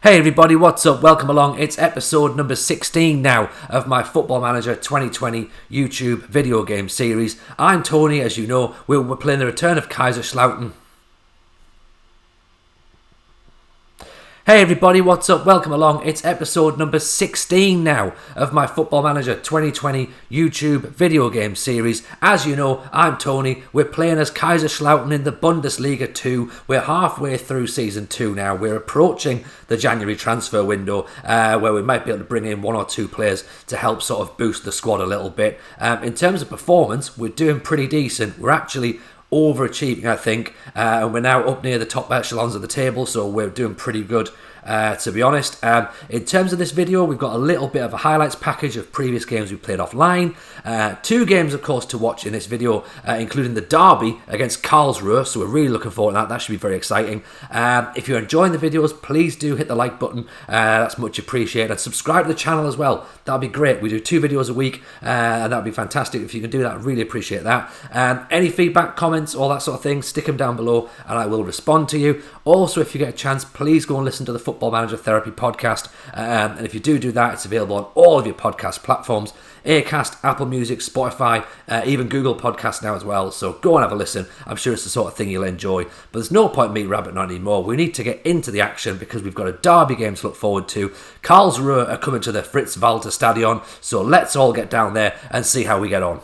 Hey everybody, what's up? Welcome along. It's episode number 16 now of my Football Manager 2020 YouTube video game series. I'm Tony, as you know. We're playing the Return of Kaiserslautern. Hey everybody, what's up? Welcome along. It's episode number 16 now of my Football Manager 2020 YouTube video game series. As you know, I'm Tony. We're playing as Kaiserslautern in the Bundesliga 2. We're halfway through Season 2 now. We're approaching the January transfer window where we might be able to bring in one or two players to help sort of boost the squad a little bit. In terms of performance, we're doing pretty decent. We're actually overachieving, I think, and we're now up near the top echelons of the table, so we're doing pretty good, to be honest. In terms of this video, we've got a little bit of a highlights package of previous games we played offline. Two games, of course, to watch in this video, including the derby against Karlsruhe, so we're really looking forward to that. That should be very exciting. If you're enjoying the videos, please do hit the like button. That's much appreciated. And subscribe to the channel as well. That'd be great. We do 2 videos a week, and that'd be fantastic. If you can do that, I'd really appreciate that. Any feedback, comments, all that sort of thing, stick them down below and I will respond to you. Also, if you get a chance, please go and listen to the Football Manager Therapy podcast, and if you do that, it's available on all of your podcast platforms: Acast, Apple Music, Spotify, even Google Podcasts now as well. So go and have a listen. I'm sure it's the sort of thing you'll enjoy, but there's no point me rabbiting on anymore. We need to get into the action because we've got a derby game to look forward to. Karlsruhe are coming to the Fritz-Walter Stadion, so let's all get down there and see how we get on.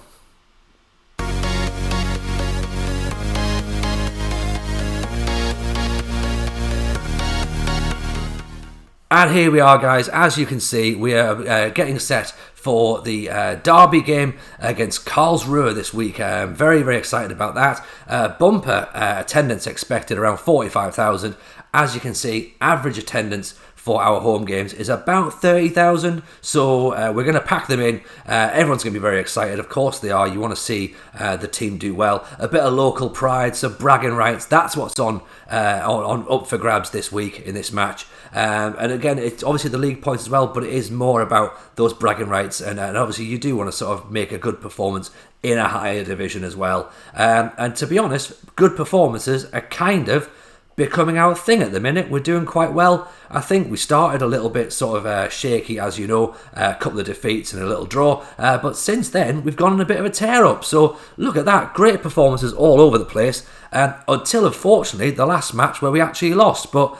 And here we are, guys. As you can see, we are getting set for the derby game against Karlsruhe this week. I'm very, very excited about that. Bumper attendance expected, around 45,000. As you can see, average attendance for our home games is about 30,000, so we're going to pack them in. Everyone's going to be very excited. Of course they are. You want to see the team do well. A bit of local pride, some bragging rights. That's what's on up for grabs this week in this match. And again, it's obviously the league points as well, but it is more about those bragging rights. And obviously you do want to sort of make a good performance in a higher division as well. And to be honest, good performances are kind of becoming our thing at the minute. We're doing quite well. I think we started a little bit sort of shaky, as you know, a couple of defeats and a little draw, but since then we've gone on a bit of a tear up. So look at that, great performances all over the place, until unfortunately the last match where we actually lost. But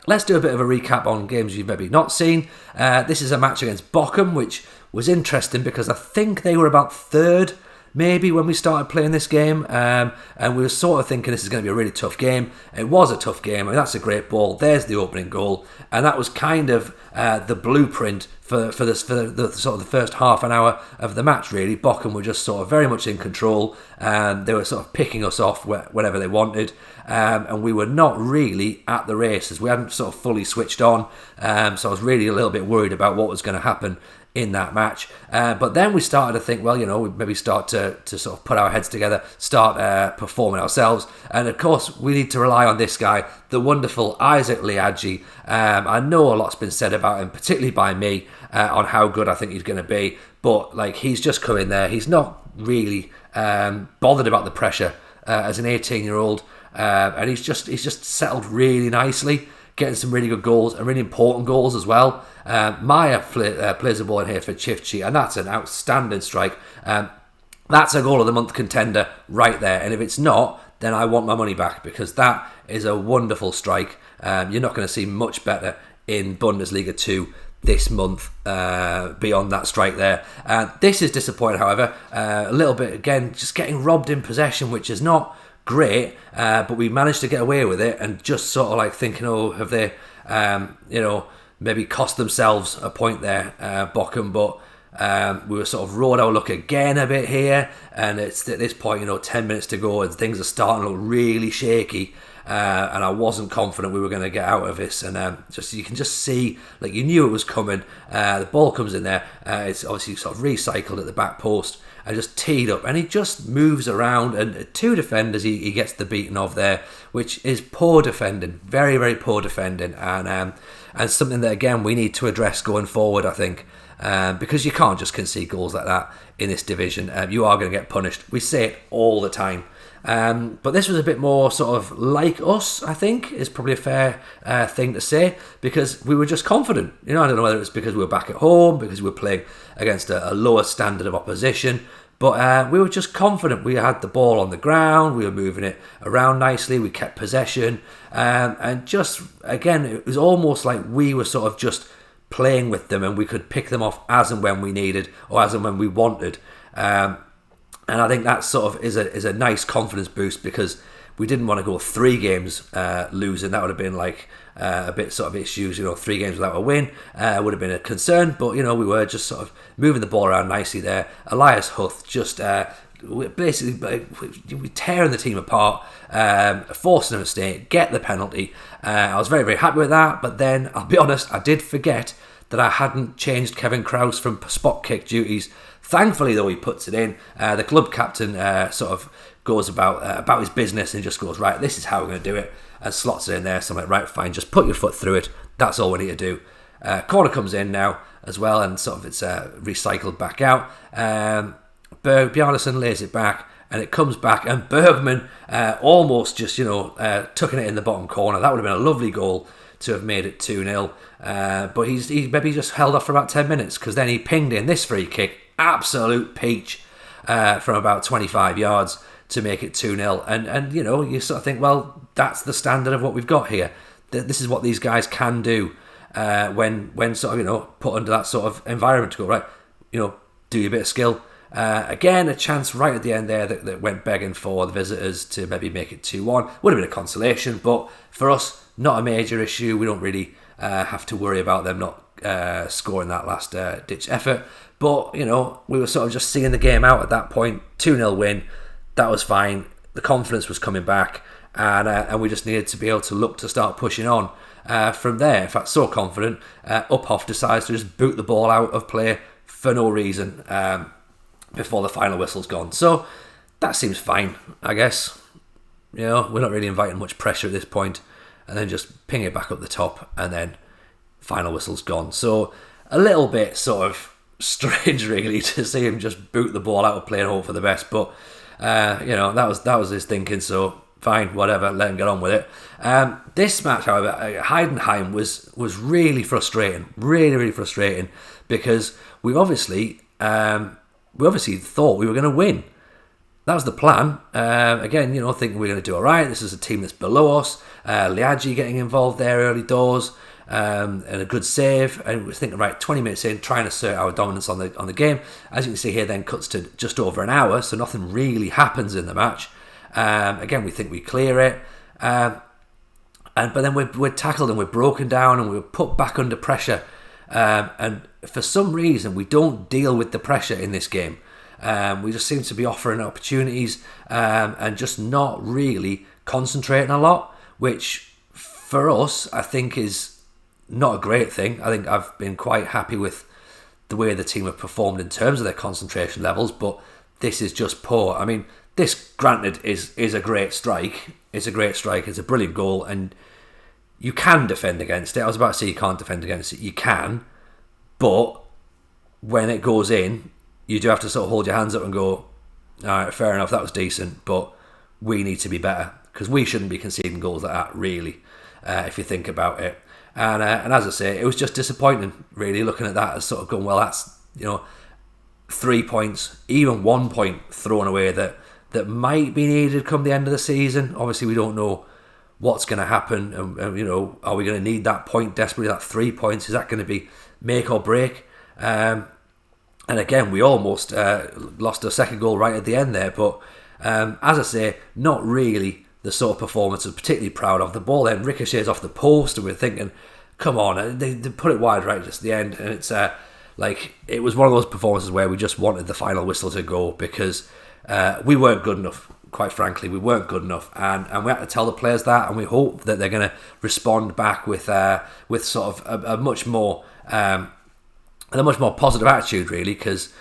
let's do a bit of a recap on games you've maybe not seen. This is a match against Bochum, which was interesting because I think they were about third maybe when we started playing this game, and we were sort of thinking this is going to be a really tough game. It was a tough game. I mean, that's a great ball. There's the opening goal, and that was kind of the blueprint for the sort of the first half an hour of the match. Really, Bochum were just sort of very much in control, and they were sort of picking us off whenever they wanted, and we were not really at the races. We hadn't sort of fully switched on, so I was really a little bit worried about what was going to happen in that match. But then we started to think, well, you know, we maybe start to sort of put our heads together, start performing ourselves. And of course, we need to rely on this guy, the wonderful Lihadji. I know a lot's been said about him, particularly by me, on how good I think he's going to be. But like, he's just come in there. He's not really bothered about the pressure as an 18-year-old. And he's just settled really nicely, getting some really good goals and really important goals as well. Maya plays a ball in here for Chifchi, and that's an outstanding strike. That's a goal of the month contender right there. And if it's not, then I want my money back, because that is a wonderful strike. You're not going to see much better in Bundesliga 2 this month beyond that strike there. This is disappointing, however. A little bit, again, just getting robbed in possession, which is not great, but we managed to get away with it, and just sort of like thinking, oh, have they, maybe cost themselves a point there, Bochum, but we were sort of rode our luck again a bit here, and it's at this point, 10 minutes to go, and things are starting to look really shaky, and I wasn't confident we were going to get out of this, and you can just see, like, you knew it was coming. The ball comes in there, it's obviously sort of recycled at the back post, and just teed up, and he just moves around, and 2 defenders he gets the beating of there, which is poor defending, very, very poor defending, and something that, again, we need to address going forward, I think, because you can't just concede goals like that in this division. You are going to get punished. We say it all the time. But this was a bit more sort of like us, I think, is probably a fair thing to say, because we were just confident. I don't know whether it's because we were back at home, because we were playing against a lower standard of opposition, but we were just confident. We had the ball on the ground, we were moving it around nicely, we kept possession, and just, again, it was almost like we were sort of just playing with them and we could pick them off as and when we needed or as and when we wanted. And I think that sort of is a nice confidence boost, because we didn't want to go 3 games losing. That would have been like a bit sort of issues. 3 games without a win would have been a concern. But we were just sort of moving the ball around nicely there. Elias Huth just basically tearing the team apart, forcing a mistake, get the penalty. I was very, very happy with that. But then I'll be honest, I did forget that I hadn't changed Kevin Krause from spot kick duties. Thankfully, though, he puts it in. The club captain sort of goes about his business and just goes, right, this is how we're going to do it, and slots it in there. So I'm like, right, fine, just put your foot through it. That's all we need to do. Corner comes in now as well, and sort of it's recycled back out. Bjarnason lays it back, and it comes back, and Bergman almost just, tucking it in the bottom corner. That would have been a lovely goal to have made it 2-0. But he maybe just held off for about 10 minutes, because then he pinged in this free kick, absolute peach, from about 25 yards to make it 2-0. And you sort of think, well, that's the standard of what we've got here. This is what these guys can do when sort of, put under that sort of environment to go, right, do your bit of skill. Again, a chance right at the end there that went begging for the visitors to maybe make it 2-1. Would have been a consolation, but for us, not a major issue. We don't really have to worry about them not scoring that last ditch effort. But, we were sort of just seeing the game out at that point. 2-0 win. That was fine. The confidence was coming back. And we just needed to be able to look to start pushing on from there. In fact, so confident, Uphoff decides to just boot the ball out of play for no reason before the final whistle's gone. So that seems fine, I guess. We're not really inviting much pressure at this point. And then just ping it back up the top, and then final whistle's gone. So a little bit sort of strange, really, to see him just boot the ball out of play and hope for the best. But that was his thinking. So fine, whatever, let him get on with it. This match, however, Heidenheim was really frustrating, really frustrating, because we obviously thought we were going to win. That was the plan. Again, thinking we're going to do all right. This is a team that's below us. Lihadji getting involved there early doors, and a good save. And we're thinking, right, 20 minutes in, trying to assert our dominance on the game. As you can see here, then cuts to just over an hour, so nothing really happens in the match. Again, we think we clear it, but then we're tackled and we're broken down and we're put back under pressure. And for some reason, we don't deal with the pressure in this game. We just seem to be offering opportunities and just not really concentrating a lot, which for us, I think is not a great thing. I think I've been quite happy with the way the team have performed in terms of their concentration levels, but this is just poor. I mean, this, granted, is a great strike. It's a great strike. It's a brilliant goal, and you can defend against it. I was about to say you can't defend against it. You can, but when it goes in, you do have to sort of hold your hands up and go, all right, fair enough, that was decent, but we need to be better, because we shouldn't be conceding goals like that, really, if you think about it. And as I say, it was just disappointing, really, looking at that as sort of going, well, that's 3 points, even 1 point thrown away that might be needed come the end of the season. Obviously, we don't know what's going to happen, and are we going to need that point desperately, that 3 points? Is that going to be make or break? And again, we almost lost a second goal right at the end there. But as I say, not really the sort of performance I'm particularly proud of. The ball then ricochets off the post, and we're thinking, come on, they put it wide right just at the end. And it's it was one of those performances where we just wanted the final whistle to go, because we weren't good enough. Quite frankly, we weren't good enough, and we had to tell the players that, and we hope that they're going to respond back with sort of a much more positive attitude, really, because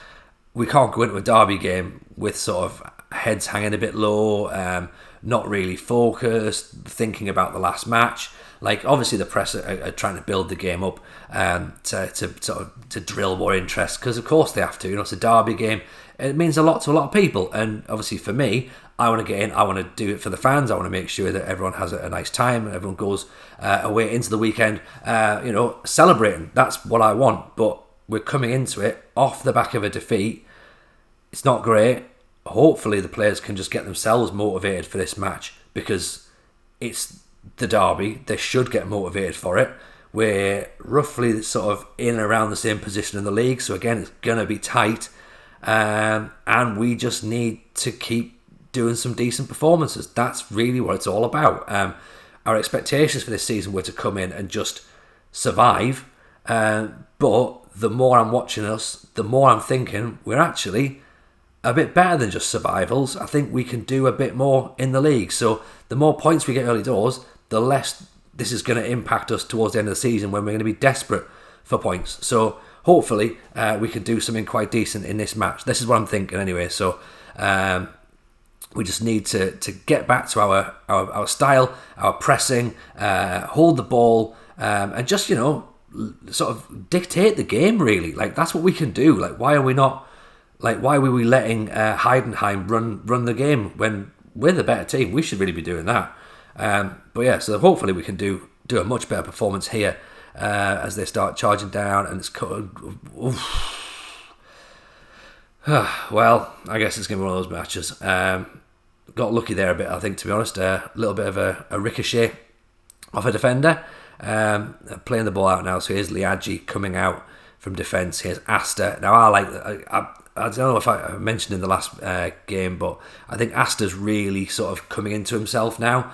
we can't go into a derby game with sort of heads hanging a bit low, not really focused, thinking about the last match. Like, obviously the press are trying to build the game up to drill more interest, because of course they have to. It's a derby game. It means a lot to a lot of people, and obviously for me, I want to get in. I want to do it for the fans. I want to make sure that everyone has a nice time and everyone goes away into the weekend, celebrating. That's what I want. But we're coming into it off the back of a defeat. It's not great. Hopefully the players can just get themselves motivated for this match, because it's the derby. They should get motivated for it. We're roughly sort of in and around the same position in the league. So again, it's going to be tight. And we just need to keep doing some decent performances. That's really what it's all about. Our expectations for this season were to come in and just survive. But the more I'm watching us, the more I'm thinking we're actually a bit better than just survivals. I think we can do a bit more in the league. So the more points we get early doors, the less this is going to impact us towards the end of the season when we're going to be desperate for points. So hopefully we can do something quite decent in this match. This is what I'm thinking anyway. So we just need to get back to our style, our pressing, hold the ball, and just, sort of dictate the game, really. Like, that's what we can do. Like, why are we letting Heidenheim run the game when we're the better team? We should really be doing that. But yeah, so hopefully we can do a much better performance here as they start charging down, and it's well, I guess it's going to be one of those matches. Got lucky there a bit, I think, to be honest. A little bit of a ricochet off a defender. Playing the ball out now, so here's Lihadji coming out from defence. Here's Asta. Now, I don't know if I mentioned in the last game, but I think Asta's really sort of coming into himself now.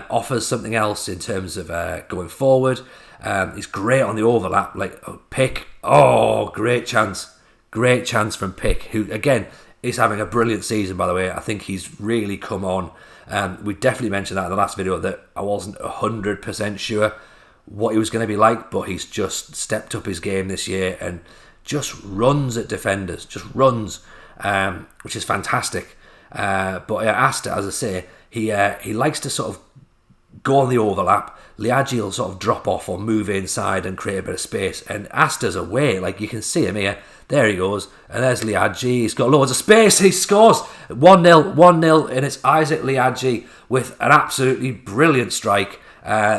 Offers something else in terms of going forward. He's great on the overlap. Pick. Oh, great chance. Great chance from Pick, who, again, is having a brilliant season, by the way. I think he's really come on. We definitely mentioned that in the last video, that I wasn't 100% sure what he was going to be like, but he's just stepped up his game this year and just runs at defenders, which is fantastic. But Asta, as I say, he likes to sort of go on the overlap. Lihadji will sort of drop off or move inside and create a bit of space, and Asta's away. Like, you can see him here. There he goes, and there's Lihadji. He's got loads of space. He scores 1-0, and it's Isaac Lihadji with an absolutely brilliant strike.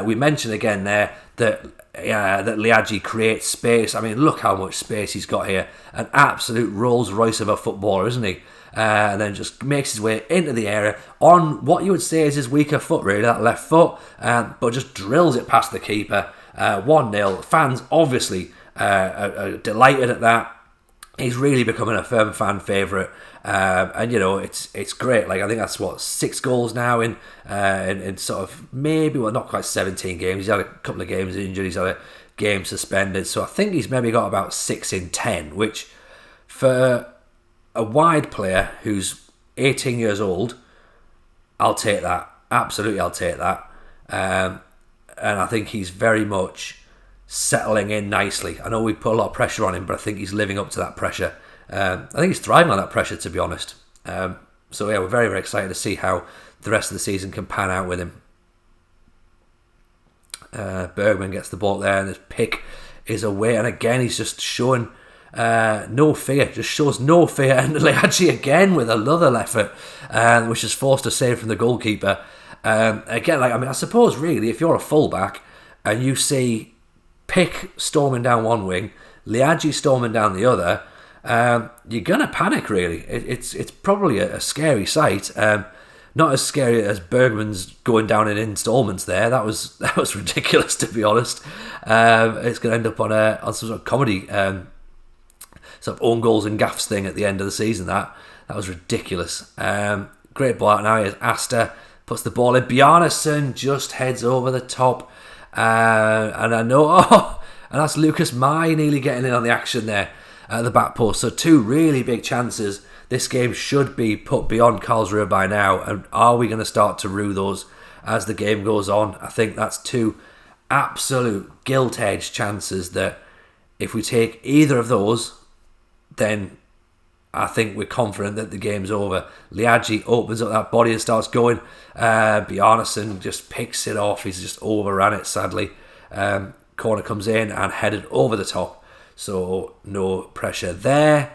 We mentioned again there that Lihadji creates space. I mean, look how much space he's got here. An absolute Rolls Royce of a footballer, isn't he? And then just makes his way into the area on what you would say is his weaker foot, really, that left foot, but just drills it past the keeper. 1-0. Fans obviously are delighted at that. He's really becoming a firm fan favourite, and it's great. Like, I think that's 6 goals now in sort of maybe not quite 17 games. He's had a couple of games injured. He's had a game suspended, so I think he's maybe got about 6 in 10, which for a wide player who's 18 years old, I'll take that. Absolutely, I'll take that. And I think he's very much settling in nicely. I know we put a lot of pressure on him, but I think he's living up to that pressure. I think he's thriving on that pressure, to be honest. So yeah, we're very, very excited to see how the rest of the season can pan out with him. Bergman gets the ball there, and his Pick is away, and again he's just showing no fear, just shows no fear. And Lihadji again with another effort, which is forced a save from the goalkeeper. Again, I suppose really, if you're a fullback and you see Pick storming down one wing, Lihadji storming down the other, you're gonna panic. Really, it's probably a scary sight. Not as scary as Bergman's going down in installments there. That was ridiculous, to be honest. It's going to end up on some sort of comedy, sort of own goals and gaffs thing at the end of the season. That was ridiculous. Great ball out now. Here's Asta, puts the ball in. Bjarnason just heads over the top. And I know, and that's Lucas Mai nearly getting in on the action there at the back post. So 2 really big chances. This game should be put beyond Karlsruhe by now. And are we going to start to rue those as the game goes on? I think that's 2 absolute gilt-edged chances that if we take either of those, then I think we're confident that the game's over. Lihadji opens up that body and starts going. Bjarnason just picks it off. He's just overran it, sadly. Corner comes in and headed over the top. So no pressure there.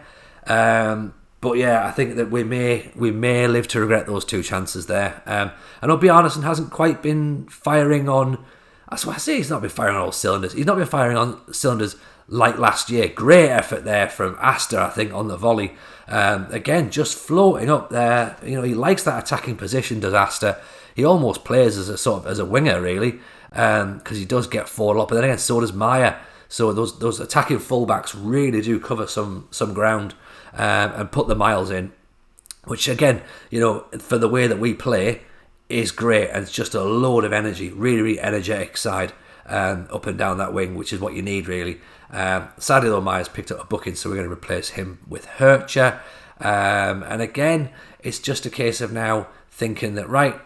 But yeah, I think that we may live to regret those 2 chances there. And I'll be honest, and hasn't quite been firing on. That's why I say he's not been firing on all cylinders. He's not been firing on cylinders like last year. Great effort there from Asta, I think, on the volley. Again, just floating up there. You know, he likes that attacking position, does Asta. He almost plays as a winger, really, because he does get forward up. But then again, so does Maya. So those attacking fullbacks really do cover some ground and put the miles in, which again, you know, for the way that we play, is great, and it's just a load of energy, really energetic side up and down that wing, which is what you need really. Sadly though, Maya's picked up a booking, so we're going to replace him with Hercher, and again, it's just a case of now thinking that, right,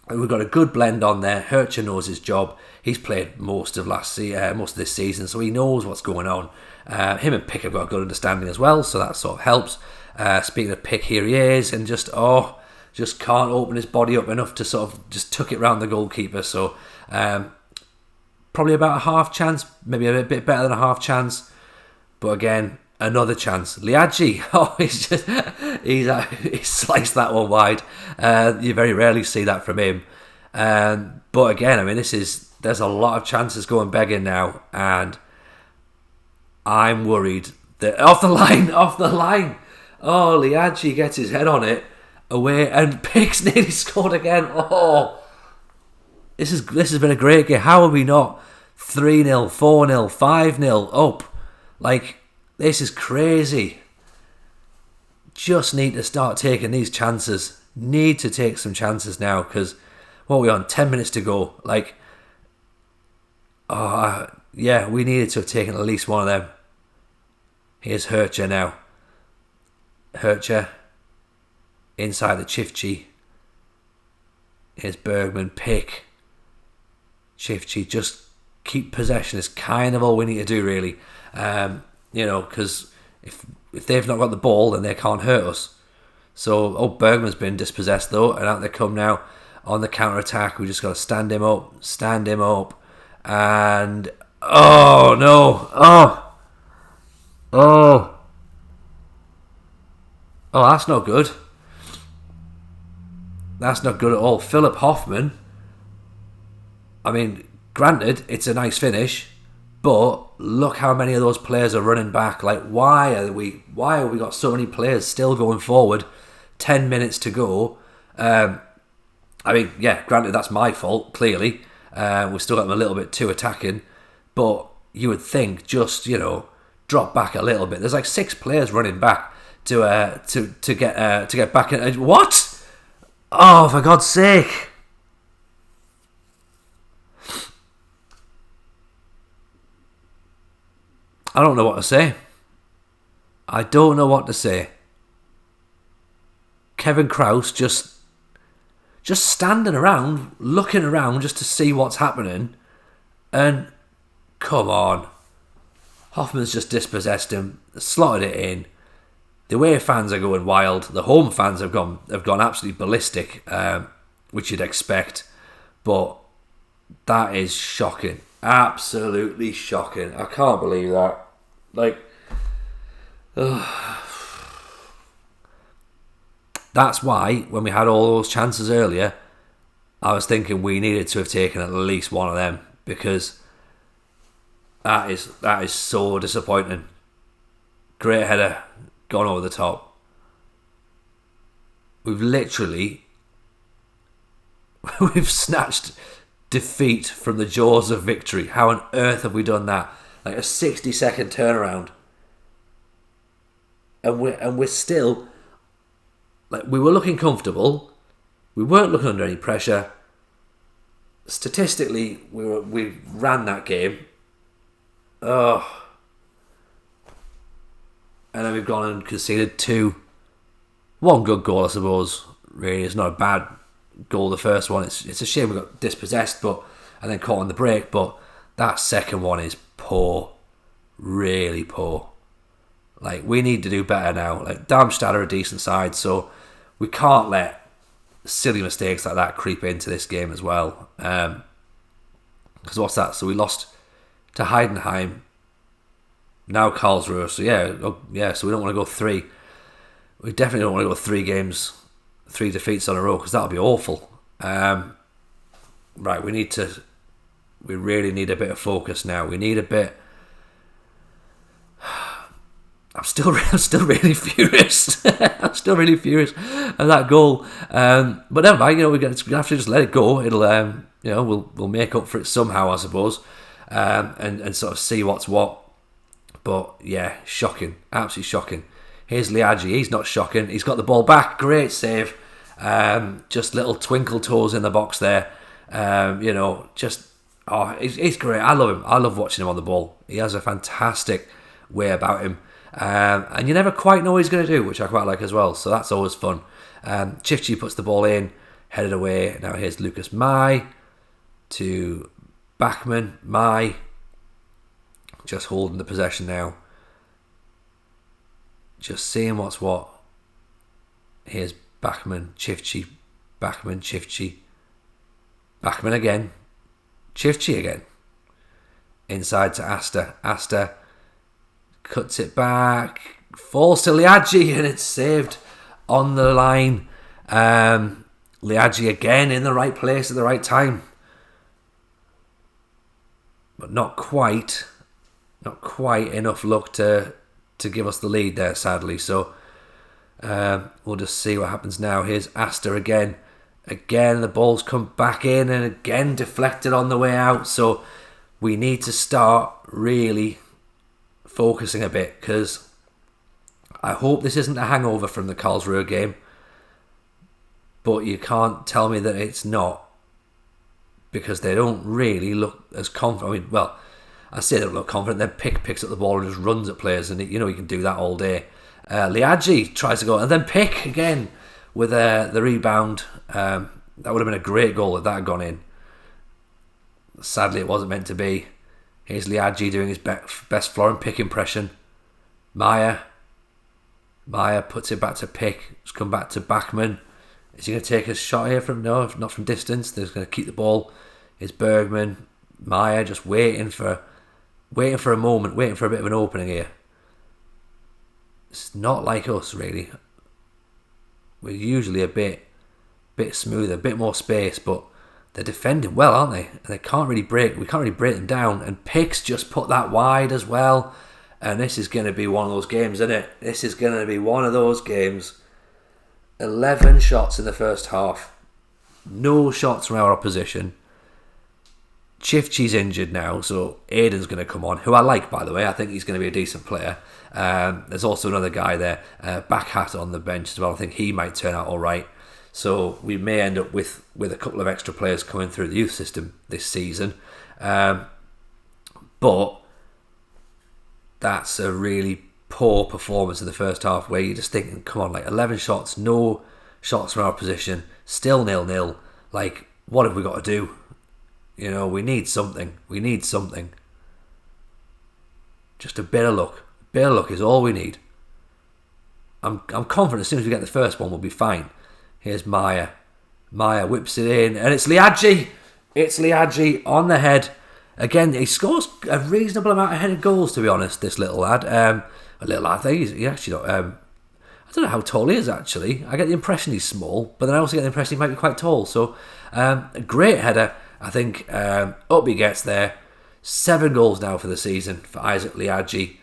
we've got a good blend on there. Hercher knows his job. He's played most of this season, so he knows what's going on. Him and Pick have got a good understanding as well, so that sort of helps. Speaking of Pick, here he is, and just can't open his body up enough to sort of just tuck it round the goalkeeper. So probably about a half chance, maybe a bit better than a half chance. But again, another chance. Lihadji, he sliced that one wide. You very rarely see that from him. But again, I mean, there's a lot of chances going begging now, and I'm worried that off the line. Oh, Lihadji gets his head on it away, and Pick's nearly scored again. Oh, this has been a great game. How are we not 3-0, 4-0, 5-0 up? Like, this is crazy. Just need to start taking these chances. Need to take some chances now, because what are we on? 10 minutes to go. Like, yeah, we needed to have taken at least one of them. Here's Hercher now. Hercher inside the Chifchi. Here's Bergman, Pick. Chifchi, just keep possession is kind of all we need to do, really. You know, because if they've not got the ball, then they can't hurt us. So, Bergman's been dispossessed though, and out they come now on the counter attack. We just got to stand him up, and oh no, oh, that's not good. That's not good at all. Philip Hoffman. I mean, granted, it's a nice finish, but look how many of those players are running back. Like, why have we got so many players still going forward? 10 minutes to go. I mean, yeah, granted, that's my fault, clearly. We've still got them a little bit too attacking, but you would think just, you know, drop back a little bit. There's like 6 players running back to get back in. What? Oh, for God's sake. I don't know what to say. I don't know what to say. Kevin Krause just standing around, looking around just to see what's happening. And come on. Hoffman's just dispossessed him, slotted it in. The away fans are going wild. The home fans have gone absolutely ballistic, which you'd expect. But that is shocking. Absolutely shocking. I can't believe that. Like, that's why when we had all those chances earlier, I was thinking we needed to have taken at least one of them, because that is so disappointing. Great header, gone over the top. We've snatched defeat from the jaws of victory. How on earth have we done that? Like a 60-second turnaround, and we're still, like, we were looking comfortable. We weren't looking under any pressure. Statistically, we ran that game. Oh. And then we've gone and conceded 2. One good goal, I suppose. Really, it's not a bad goal. The first one, it's a shame we got dispossessed, and then caught on the break. But that second one is poor, really poor. Like, we need to do better now. Like, Darmstadt are a decent side, so we can't let silly mistakes like that creep into this game as well. Because what's that? So we lost to Heidenheim. Now Karlsruhe. So yeah, so we don't want to go 3. we definitely don't want to go 3 defeats on a row, because that'll be awful. Right, we really need a bit of focus now. We need a bit. I'm still really furious. I'm still really furious at that goal. But never mind. We're gonna have to just let it go. It'll, we'll make up for it somehow, I suppose, and sort of see what's what. But yeah, shocking, absolutely shocking. Here's Lihadji. He's not shocking. He's got the ball back. Great save. Just little twinkle toes in the box there. He's great. I love him. I love watching him on the ball. He has a fantastic way about him. And you never quite know what he's going to do, which I quite like as well. So that's always fun. Chifchi puts the ball in, headed away. Now here's Lucas Mai to Bachmann. Mai just holding the possession now. Just seeing what's what. Here's Bachmann, Chifchi, Bachmann, Chifchi, Bachmann again, Chifchi again. Inside to Asta. Asta cuts it back, falls to Lihadji, and it's saved on the line. Lihadji again in the right place at the right time, but not quite enough luck to give us the lead there, sadly. So we'll just see what happens now. Here's Asta again. Again, the ball's come back in, and again deflected on the way out. So we need to start really focusing a bit, because I hope this isn't a hangover from the Karlsruhe game, but you can't tell me that it's not, because they don't really look as confident. I say they don't look confident. Then picks up the ball and just runs at players, and you can do that all day. Lihadji tries to go, and then Pick again with the rebound. That would have been a great goal if that had gone in. Sadly, it wasn't meant to be. Here's Lihadji doing his best Florent Pick impression. Maya puts it back to Pick. It's come back to Bachmann. Is he going to take a shot here No, not from distance. They're going to keep the ball. Here's Bergman. Maya just waiting for a moment, waiting for a bit of an opening here. It's not like us, really. We're usually a bit smoother, a bit more space, but they're defending well, aren't they? And they can't really break. We can't really break them down. And Pick's just put that wide as well. And this is going to be one of those games, isn't it? This is going to be one of those games. 11 shots in the first half. No shots from our opposition. Chifchi's injured now, so Aiden's going to come on, who I like, by the way. I think he's going to be a decent player. There's also another guy there, Backhat on the bench as well. I think he might turn out all right. So we may end up with a couple of extra players coming through the youth system this season. But that's a really poor performance in the first half, where you're just thinking, come on, 11 shots, no shots from our position, still 0-0. What have we got to do? We need something. We need something. Just a bit of luck. A bit of luck is all we need. I'm confident as soon as we get the first one, we'll be fine. Here's Maya. Maya whips it in, and it's Lihadji. It's Lihadji on the head. Again, he scores a reasonable amount of headed goals, to be honest, this little lad. I think he actually not... I don't know how tall he is, actually. I get the impression he's small, but then I also get the impression he might be quite tall. So, a great header. I think up he gets there. 7 goals now for the season for Isaac Lihadji.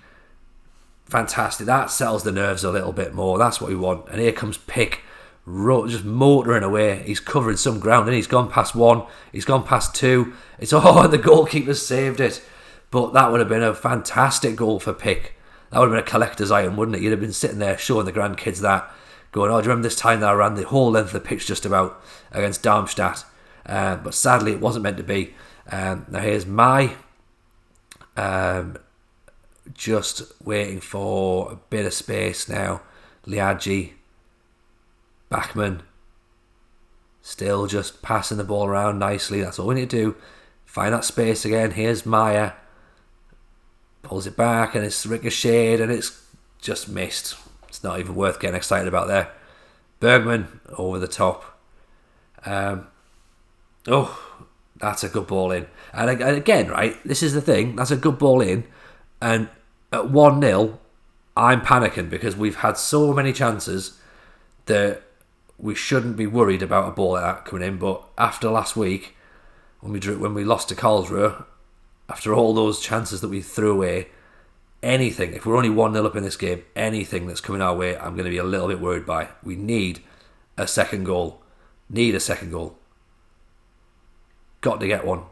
Fantastic. That settles the nerves a little bit more. That's what we want. And here comes Pick, just motoring away. He's covering some ground, and he's gone past 1. He's gone past 2. And the goalkeeper saved it. But that would have been a fantastic goal for Pick. That would have been a collector's item, wouldn't it? You'd have been sitting there showing the grandkids that, going, do you remember this time that I ran the whole length of the pitch just about against Darmstadt? But sadly, it wasn't meant to be. Now here's Mai, just waiting for a bit of space now. Lihadji, Bachmann, still just passing the ball around nicely. That's all we need to do. Find that space again. Here's Maya, pulls it back, and it's ricocheted, and it's just missed. It's not even worth getting excited about there. Bergman over the top. That's a good ball in. And again, right, this is the thing. That's a good ball in. And at 1-0, I'm panicking because we've had so many chances that we shouldn't be worried about a ball like that coming in. But after last week, when we lost to Karlsruhe, after all those chances that we threw away, anything, if we're only 1-0 up in this game, anything that's coming our way, I'm going to be a little bit worried by. We need a second goal. Got to get one.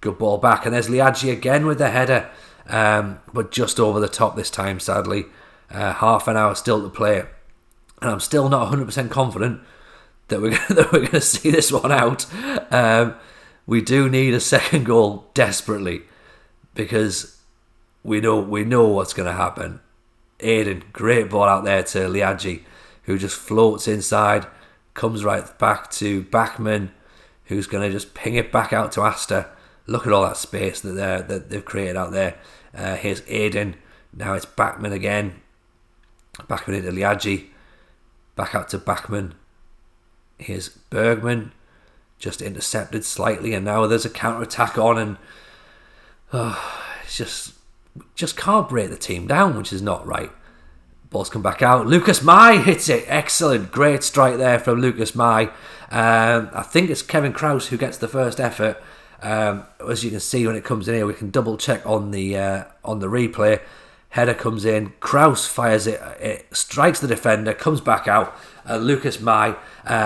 Good ball back. And there's Lihadji again with the header. But just over the top this time, sadly. Half an hour still to play. And I'm still not 100% confident that we're going to see this one out. We do need a second goal desperately, because we know what's going to happen. Aiden, great ball out there to Lihadji, who just floats inside, comes right back to Bachmann, who's going to just ping it back out to Asta. Look at all that space that they've created out there. Here's Aiden. Now it's Bachmann again. Bachmann into Lihadji. Back out to Bachmann. Here's Bergman. Just intercepted slightly, and now there's a counter-attack on, and it's just can't break the team down, which is not right. Ball's come back out. Lucas Mai hits it. Excellent. Great strike there from Lucas Mai. I think it's Kevin Krause who gets the first effort. As you can see when it comes in here, we can double check on the replay. Header comes in. Krause fires it. It strikes the defender. Comes back out. Lucas Mai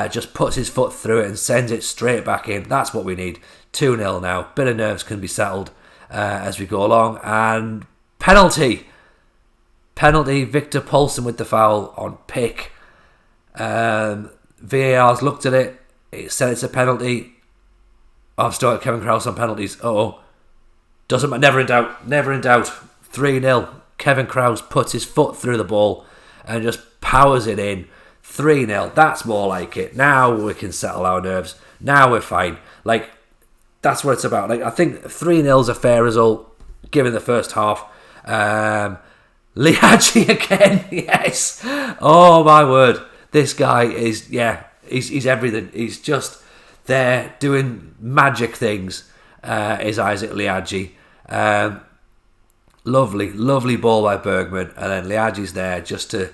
just puts his foot through it and sends it straight back in. That's what we need. 2-0 now. Bit of nerves can be settled as we go along. And penalty. Victor Paulsen with the foul on Pick. VAR's looked at it. It said it's a penalty. I've started Kevin Krause on penalties. Doesn't matter. Never in doubt. 3-0. Kevin Krause puts his foot through the ball and just powers it in. 3-0. That's more like it. Now we can settle our nerves. Now we're fine. That's what it's about. I think 3-0 is a fair result given the first half. Lihadji again. Yes. Oh my word. This guy is, he's everything. He's just there doing magic things. Is Isaac Lihadji. Lovely ball by Bergman, and then Lihadji's there just to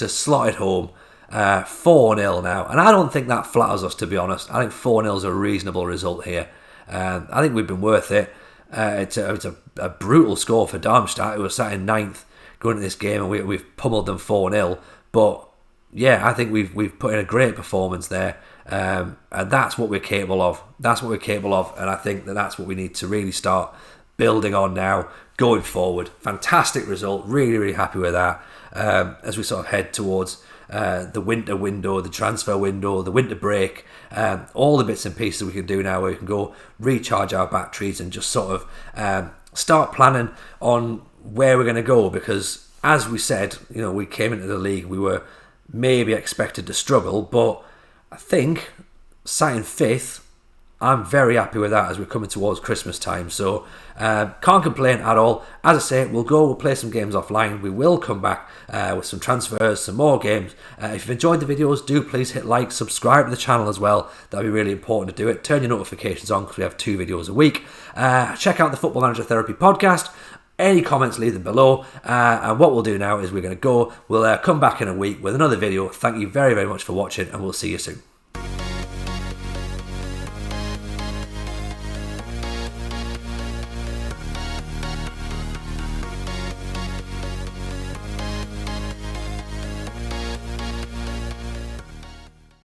slot it home. 4-0 now, and I don't think that flatters us, to be honest. I think 4-0 is a reasonable result here. I think we've been worth it. It's a brutal score for Darmstadt, who were sat in 9th going into this game, and we've pummeled them 4-0. But yeah, I think we've put in a great performance there, and that's what we're capable of. And I think that's what we need to really start building on now, going forward. Fantastic result. Really happy with that. As we sort of head towards the winter window, the transfer window, the winter break, all the bits and pieces we can do now, where we can go recharge our batteries and just sort of start planning on where we're going to go. Because as we said, we came into the league, we were maybe expected to struggle, but I think sat in 5th, I'm very happy with that as we're coming towards Christmas time. So can't complain at all. As I say, we'll play some games offline. We will come back with some transfers, some more games. If you've enjoyed the videos, do please hit like, subscribe to the channel as well. That'd be really important to do it. Turn your notifications on because we have 2 videos a week. Check out the Football Manager Therapy podcast. Any comments, leave them below. And what we'll do now is we'll come back in a week with another video. Thank you very much for watching, and we'll see you soon.